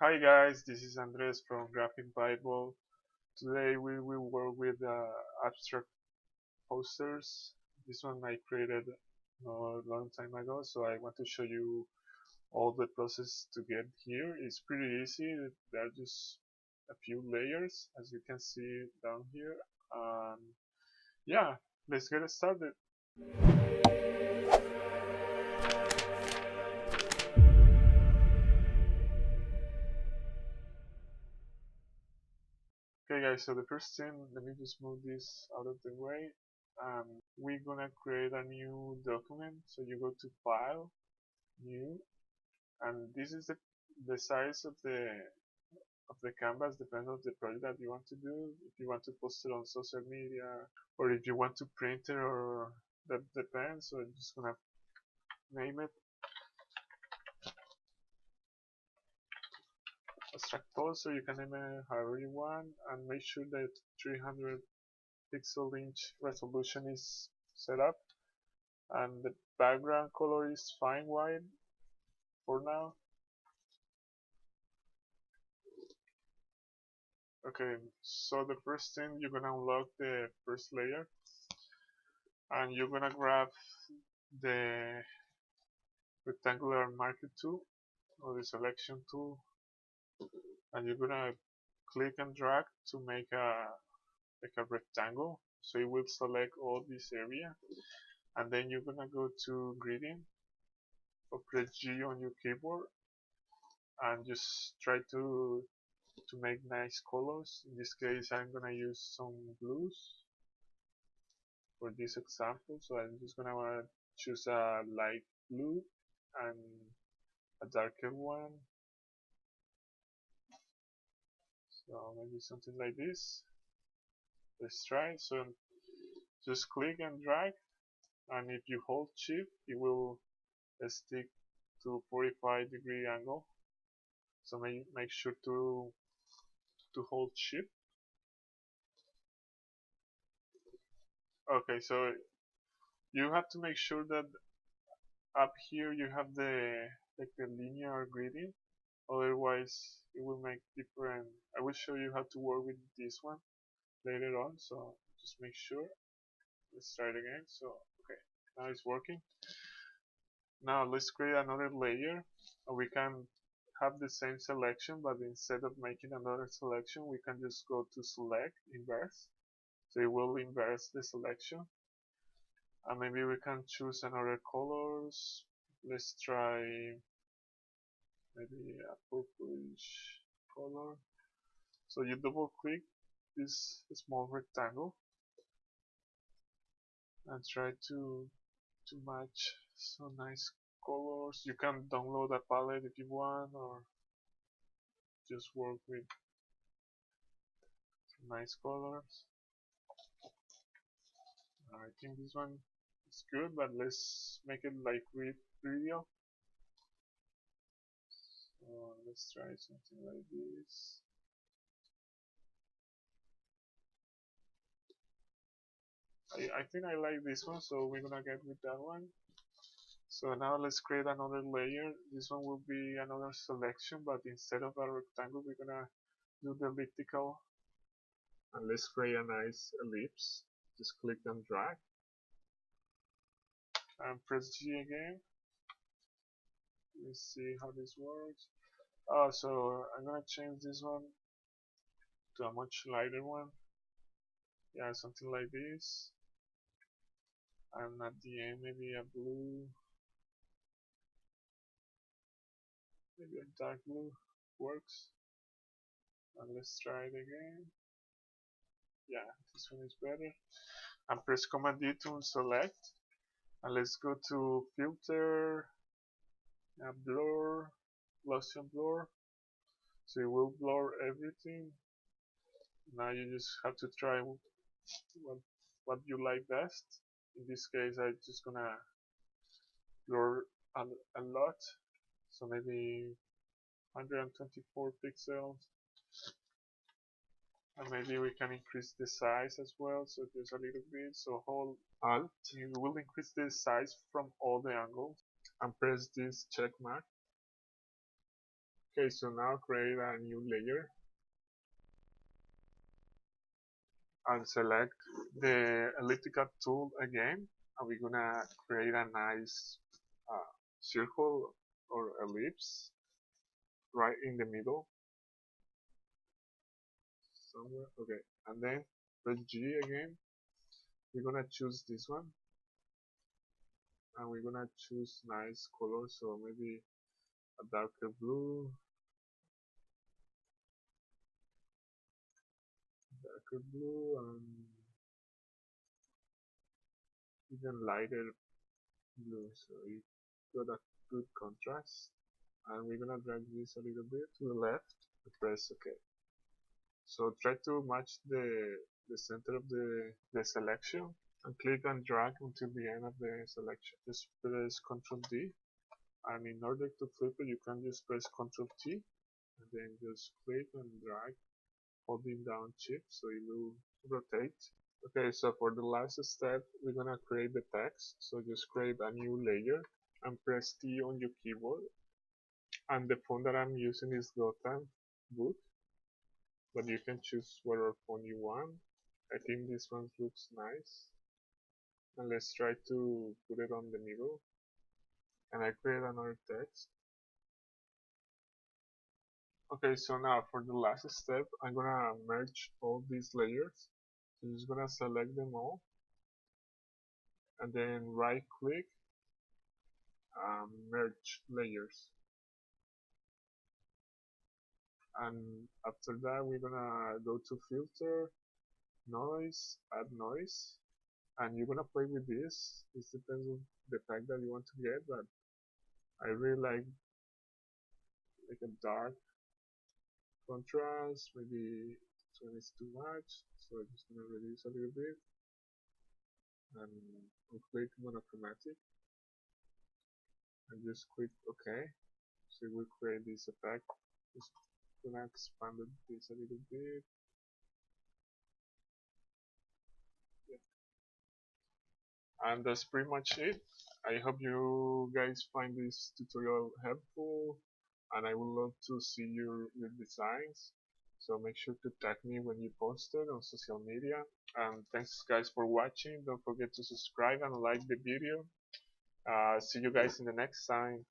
Hi guys, this is Andres from Graphic Bible. Today we will work with abstract posters. This one I created a long time ago, so I want to show you all the process to get here. It's pretty easy. There are just a few layers, as you can see down here. Yeah, let's get started. Okay guys, so the first thing, let me just move this out of the way. We're gonna create a new document. So you go to File, New, and this is the size of the canvas depends on the project that you want to do. If you want to post it on social media, or if you want to print it, or that depends. So I'm just gonna name it abstract poster. You can name it however you want, and make sure that 300 pixel inch resolution is set up, and the background color is fine white for now. Okay, so the first thing, you're gonna unlock the first layer, and you're gonna grab the rectangular marker tool or the selection tool, and you're gonna click and drag to make a rectangle. So it will select all this area, and then you're gonna go to gradient or press G on your keyboard and just try to make nice colors. In this case, I'm gonna use some blues for this example. So I'm just gonna choose a light blue and a darker one. So maybe something like this. Let's try. So just click and drag, and if you hold shift, it will stick to 45-degree angle. So make sure to hold shift. Okay, so you have to make sure that up here you have the linear gradient. Otherwise, it will make different. I will show you how to work with this one later on. So just make sure. Let's try it again. So okay, now it's working. Now let's create another layer. We can have the same selection, but instead of making another selection, we can just go to select, inverse. So it will inverse the selection. And maybe we can choose another colors. Let's try maybe a purplish color. So you double click this small rectangle and try to match some nice colors. You can download a palette if you want, or just work with nice colors. I think this one is good, but let's make it like real. So let's try something like this. I think I like this one, so we're gonna get with that one. So now let's create another layer. This one will be another selection, but instead of a rectangle, we're gonna do the elliptical. And let's create a nice ellipse. Just click and drag. And press G again. Let's see how this works. So I'm gonna change this one to a much lighter one. Yeah, something like this. And at the end, maybe a blue, maybe a dark blue works. And let's try it again. Yeah, this one is better. And press Command D to select. And let's go to Filter, Blur, Gaussian Blur. So it will blur everything. Now you just have to try what you like best. In this case, I'm just gonna blur a lot. So maybe 124 pixels. And maybe we can increase the size as well, so just a little bit. So hold Alt, you will increase the size from all the angles, and press this check mark. Okay, so now create a new layer and select the elliptical tool again, and we're gonna create a nice circle or ellipse right in the middle somewhere. Okay, and then press G again. We're gonna choose this one, and we're gonna choose nice color, so maybe a darker blue, and even lighter blue, so you got a good contrast. And we're gonna drag this a little bit to the left and press OK. So try to match the center of the selection and click and drag until the end of the selection. Just press Ctrl D, and in order to flip it you can just press Ctrl T and then just click and drag holding down shift so it will rotate. Okay, so for the last step we're gonna create the text. So just create a new layer and press T on your keyboard, and the font that I'm using is Gotham Book, but you can choose whatever font you want. I think this one looks nice, and let's try to put it on the middle, and I create another text. Okay, so now for the last step I'm gonna merge all these layers. So I'm just gonna select them all and then right click, merge layers, and after that we're gonna go to filter, noise, add noise, and you're gonna play with this. It depends on the effect that you want to get, but I really like a dark contrast. Maybe this one is too much, so I'm just gonna reduce a little bit, and I'll click monochromatic and just click OK. So it will create this effect. Just gonna expand this a little bit. And that's pretty much it. I hope you guys find this tutorial helpful, and I would love to see your designs. So make sure to tag me when you post it on social media. And thanks guys for watching. Don't forget to subscribe and like the video. See you guys in the next time.